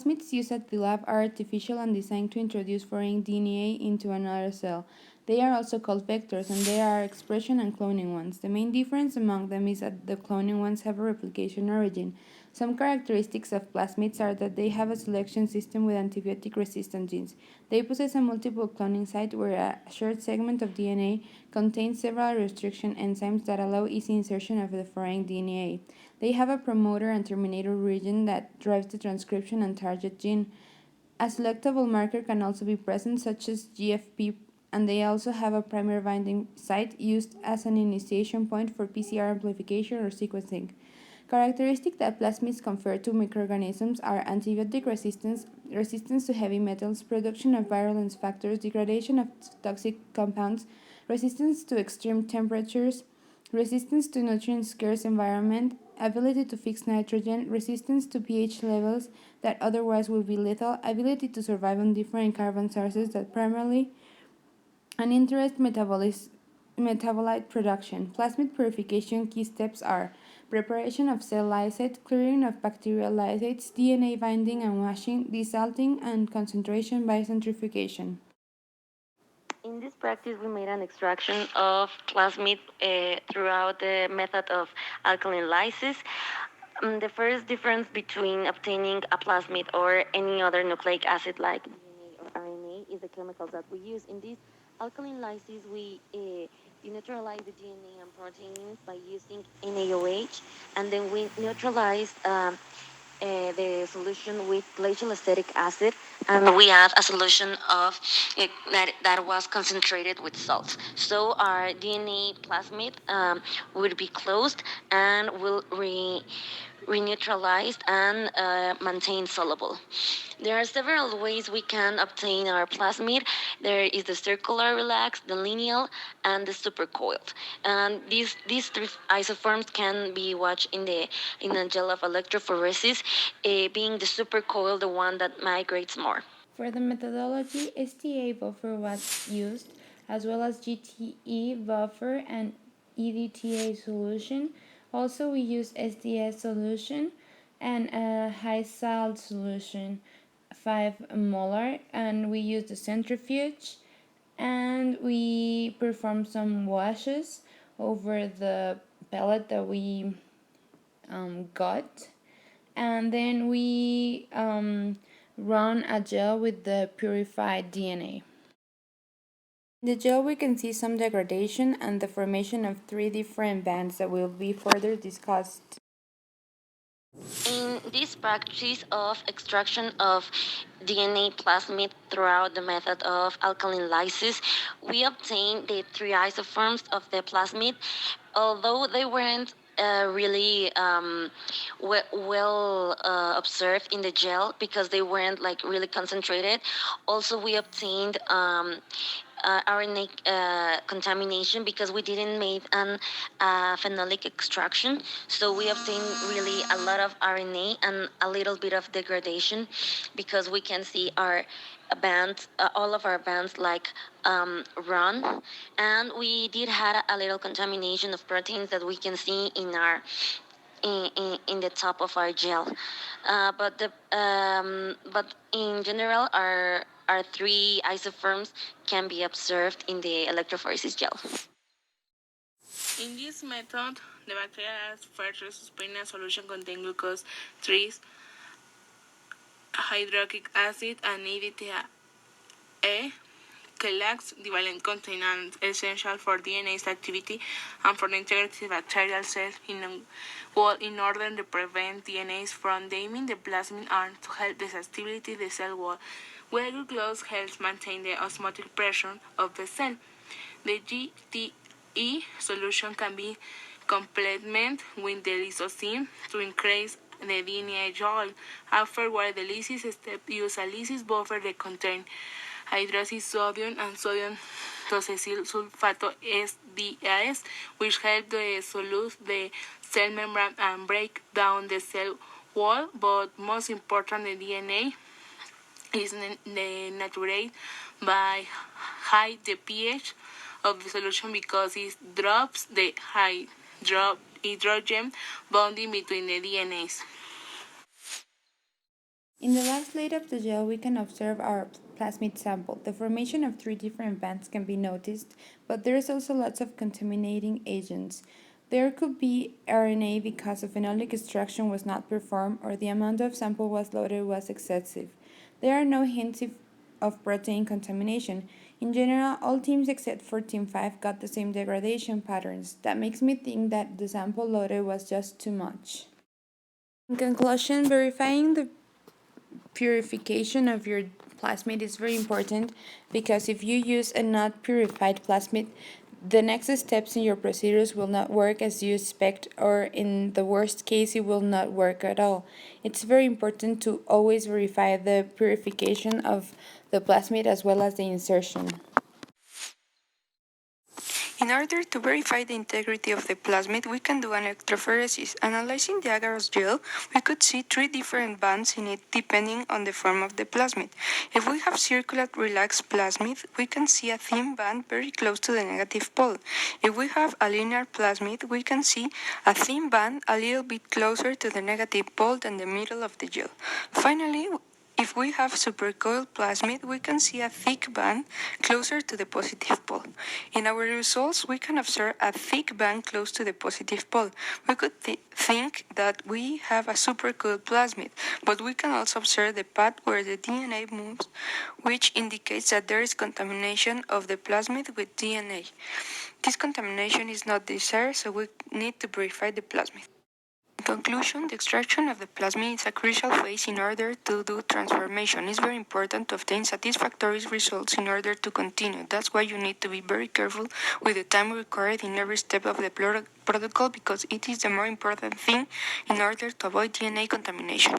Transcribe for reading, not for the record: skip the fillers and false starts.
Plasmids used at the lab are artificial and designed to introduce foreign DNA into another cell. They are also called vectors, and there are expression and cloning ones. The main difference among them is that the cloning ones have a replication origin. Some characteristics of plasmids are that they have a selection system with antibiotic resistant genes. They possess a multiple cloning site where a shared segment of DNA contains several restriction enzymes that allow easy insertion of the foreign DNA. They have a promoter and terminator region that drives the transcription and target gene. A selectable marker can also be present, such as GFP, and they also have a primary binding site used as an initiation point for PCR amplification or sequencing. Characteristics that plasmids confer to microorganisms are antibiotic resistance, resistance to heavy metals, production of virulence factors, degradation of toxic compounds, resistance to extreme temperatures, resistance to nutrient scarce environment, ability to fix nitrogen, resistance to pH levels that otherwise would be lethal, ability to survive on different carbon sources that primarily and interest metabolite production. Plasmid purification key steps are preparation of cell lysate, clearing of bacterial lysates, DNA binding and washing, desalting, and concentration by centrifugation. In this practice, we made an extraction of plasmid throughout the method of alkaline lysis. The first difference between obtaining a plasmid or any other nucleic acid like DNA or RNA is the chemicals that we use. In this alkaline lysis, we neutralize the DNA and proteins by using NaOH, and then we neutralize the solution with glacial acetic acid, and we add a solution of that was concentrated with salt. So our DNA plasmid would be closed and will reneutralized and maintained soluble. There are several ways we can obtain our plasmid. There is the circular relaxed, the lineal, and the supercoiled. And these three isoforms can be watched in the gel of electrophoresis, being the supercoiled the one that migrates more. For the methodology, STA buffer was used, as well as GTE buffer and EDTA solution. Also, we use SDS solution and a high salt solution, 5 molar, and we use the centrifuge, and we perform some washes over the pellet that we got, and then we run a gel with the purified DNA. In the gel, we can see some degradation and the formation of 3 different bands that will be further discussed. In this practice of extraction of DNA plasmid throughout the method of alkaline lysis, we obtained the three isoforms of the plasmid, although they weren't really well observed in the gel because they weren't like really concentrated. Also, we obtained RNA contamination because we didn't make an phenolic extraction. So we obtain really a lot of RNA and a little bit of degradation because we can see our bands, all of our bands like run, and we did had a little contamination of proteins that we can see in our in the top of our gel. But in general, our three isoforms can be observed in the electrophoresis gel. In this method, the bacteria has first suspend a solution containing glucose 3 hydroxy acid and EDTA. Chelax divalent containant essential for DNA's activity and for the integrity of bacterial cells in order to prevent DNAs from damaging the plasmid and to help the stability of the cell wall, where glucose helps maintain the osmotic pressure of the cell. The GTE solution can be complemented with the lysosine to increase the DNA joy. Afterward, the lysis step use a lysis buffer that contain hydroxy sodium and sodium tosesyl sulfato SDS, which help to solute the cell membrane and break down the cell wall. But most important, the DNA is denatured by high the pH of the solution because it drops the hydrogen bonding between the DNAs. In the last layer of the gel, we can observe our plasmid sample. The formation of three different bands can be noticed, but there is also lots of contaminating agents. There could be RNA because a phenolic extraction was not performed or the amount of sample was loaded was excessive. There are no hints of protein contamination. In general, all teams except for Team 5 got the same degradation patterns. That makes me think that the sample loaded was just too much. In conclusion, verifying the purification of your plasmid is very important because if you use a not purified plasmid, the next steps in your procedures will not work as you expect, or in the worst case, it will not work at all. It's very important to always verify the purification of the plasmid as well as the insertion. In order to verify the integrity of the plasmid, we can do an electrophoresis. Analyzing the agarose gel, we could see three different bands in it depending on the form of the plasmid. If we have circular relaxed plasmid, we can see a thin band very close to the negative pole. If we have a linear plasmid, we can see a thin band a little bit closer to the negative pole than the middle of the gel. Finally, if we have supercoiled plasmid, we can see a thick band closer to the positive pole. In our results, we can observe a thick band close to the positive pole. We could think that we have a supercoiled plasmid, but we can also observe the path where the DNA moves, which indicates that there is contamination of the plasmid with DNA. This contamination is not desired, so we need to verify the plasmid. In conclusion, the extraction of the plasmid is a crucial phase in order to do transformation. It's very important to obtain satisfactory results in order to continue. That's why you need to be very careful with the time required in every step of the protocol because it is the more important thing in order to avoid DNA contamination.